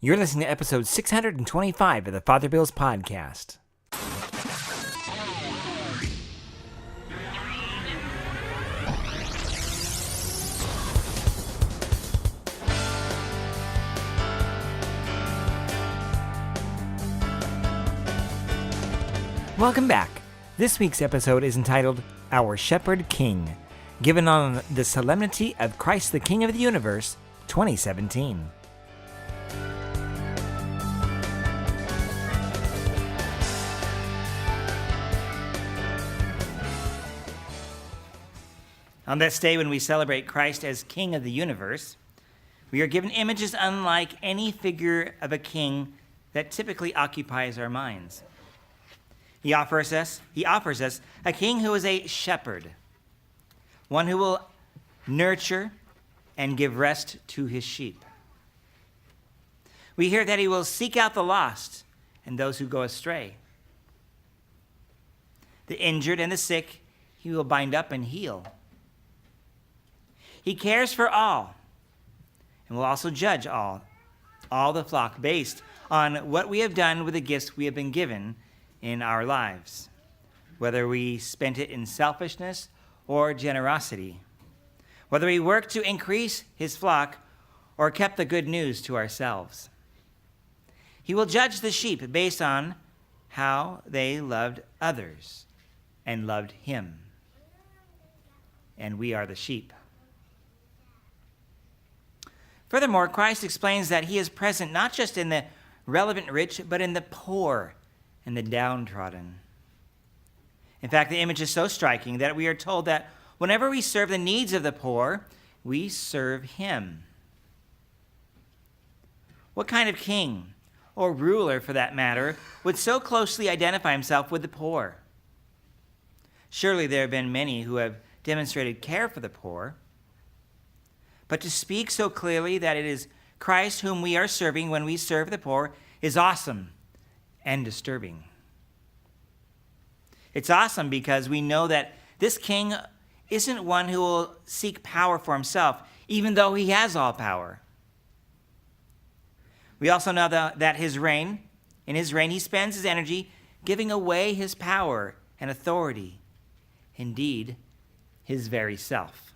You're listening to episode 625 of the Father Bills Podcast. Welcome back. This week's episode is entitled Our Shepherd King, given on the solemnity of Christ the King of the Universe, 2017. On this day when we celebrate Christ as King of the universe, we are given images unlike any figure of a king that typically occupies our minds. He offers us a king who is a shepherd, one who will nurture and give rest to his sheep. We hear that he will seek out the lost and those who go astray. The injured and the sick he will bind up and heal. He cares for all and will also judge all the flock based on what we have done with the gifts we have been given in our lives, whether we spent it in selfishness or generosity, whether we worked to increase his flock or kept the good news to ourselves. He will judge the sheep based on how they loved others and loved him. And we are the sheep. Furthermore, Christ explains that he is present not just in the relevant rich, but in the poor and the downtrodden. In fact, the image is so striking that we are told that whenever we serve the needs of the poor, we serve him. What kind of king, or ruler for that matter, would so closely identify himself with the poor? Surely there have been many who have demonstrated care for the poor. But to speak so clearly that it is Christ whom we are serving when we serve the poor is awesome and disturbing. It's awesome because we know that this king isn't one who will seek power for himself, even though he has all power. We also know that in his reign, he spends his energy giving away his power and authority, indeed, his very self.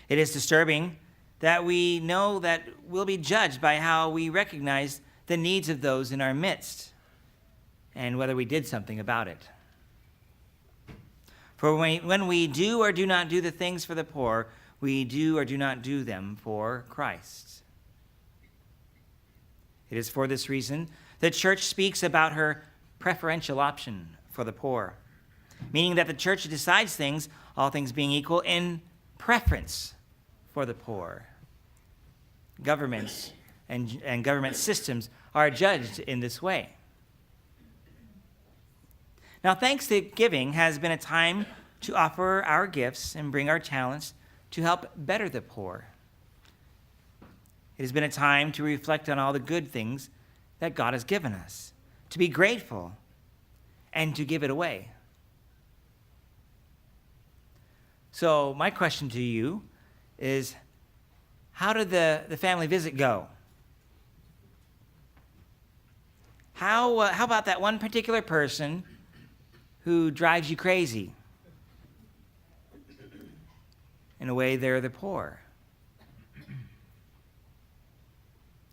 It is disturbing that we know that we'll be judged by how we recognize the needs of those in our midst and whether we did something about it. For when we do or do not do the things for the poor, we do or do not do them for Christ. It is for this reason the church speaks about her preferential option for the poor, meaning that the church decides things, all things being equal, in preference for the poor. Governments and government systems are judged in this way. Now, Thanksgiving has been a time to offer our gifts and bring our talents to help better the poor. It has been a time to reflect on all the good things that God has given us, to be grateful, and to give it away. So, my question to you is, how did the family visit go? How about that one particular person who drives you crazy? In a way, they're the poor.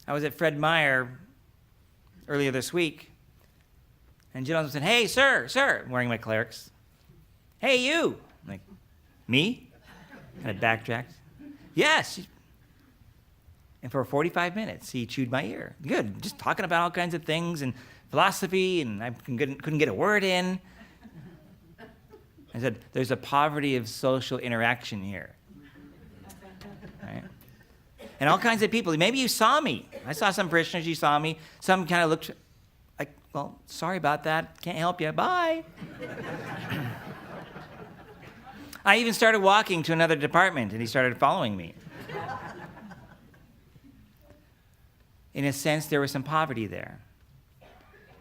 I was at Fred Meyer earlier this week, and a gentleman said, "Hey, sir, I'm wearing my clerics. Hey, you." I'm like, "Me?" Kind of backtracked. "Yes." And for 45 minutes, he chewed my ear. Good, just talking about all kinds of things and philosophy, and I couldn't get a word in. I said, there's a poverty of social interaction here. Right? And all kinds of people. Maybe you saw me. I saw some parishioners, you saw me. Some kind of looked like, well, sorry about that. Can't help you. Bye. I even started walking to another department, and he started following me. In a sense, there was some poverty there.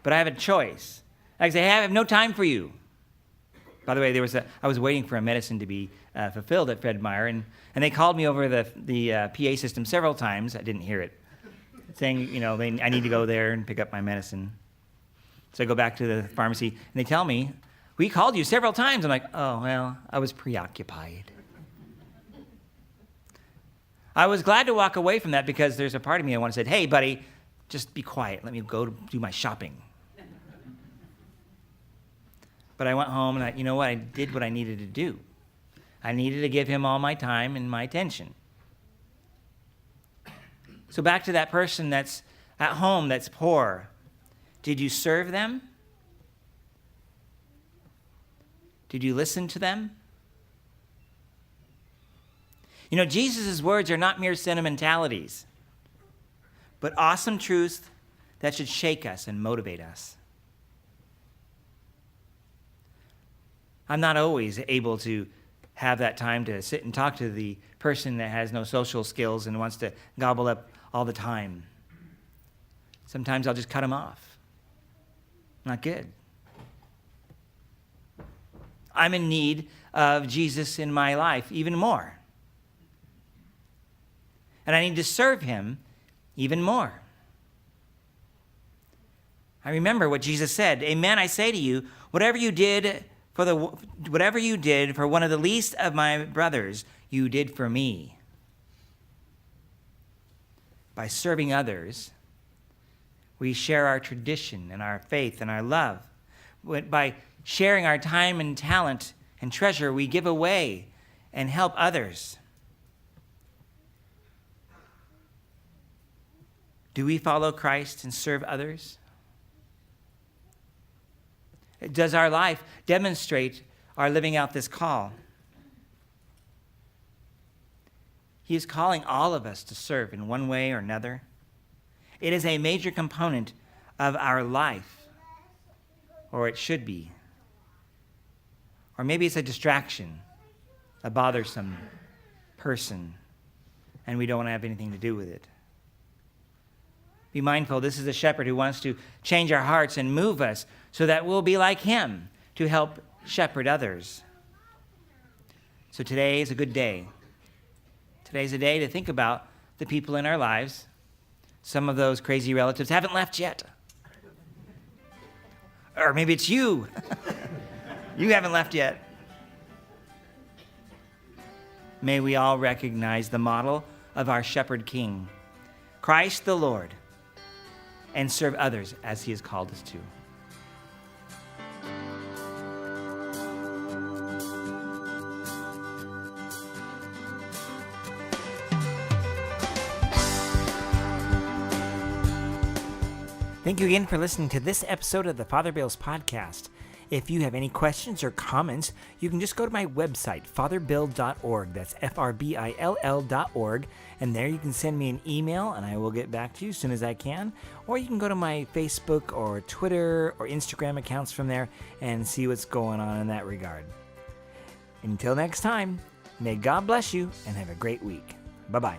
But I have a choice. I say, hey, I have no time for you. By the way, I was waiting for a medicine to be fulfilled at Fred Meyer, and they called me over the PA system several times. I didn't hear it. saying, I need to go there and pick up my medicine. So I go back to the pharmacy, and they tell me, we called you several times. I'm like, oh, well, I was preoccupied. I was glad to walk away from that because there's a part of me that wanted to say, hey, buddy, just be quiet. Let me go do my shopping. But I went home, and you know what? I did what I needed to do. I needed to give him all my time and my attention. So back to that person that's at home that's poor. Did you serve them? Did you listen to them? Jesus' words are not mere sentimentalities, but awesome truths that should shake us and motivate us. I'm not always able to have that time to sit and talk to the person that has no social skills and wants to gobble up all the time. Sometimes I'll just cut them off. Not good. I'm in need of Jesus in my life even more. And I need to serve him even more. I remember what Jesus said, amen, I say to you, whatever you did for one of the least of my brothers, you did for me. By serving others, we share our tradition and our faith and our love. By sharing our time and talent and treasure, we give away and help others. Do we follow Christ and serve others? Does our life demonstrate our living out this call? He is calling all of us to serve in one way or another. It is a major component of our life, or it should be. Or maybe it's a distraction, a bothersome person, and we don't want to have anything to do with it. Be mindful, this is a shepherd who wants to change our hearts and move us so that we'll be like him to help shepherd others. So today is a good day. Today's a day to think about the people in our lives. Some of those crazy relatives haven't left yet. Or maybe it's you. You haven't left yet. May we all recognize the model of our shepherd king, Christ the Lord, and serve others as he has called us to. Thank you again for listening to this episode of the Father Bill's podcast. If you have any questions or comments, you can just go to my website, fatherbill.org. That's FRBILL.org. And there you can send me an email, and I will get back to you as soon as I can. Or you can go to my Facebook or Twitter or Instagram accounts from there and see what's going on in that regard. Until next time, may God bless you and have a great week. Bye-bye.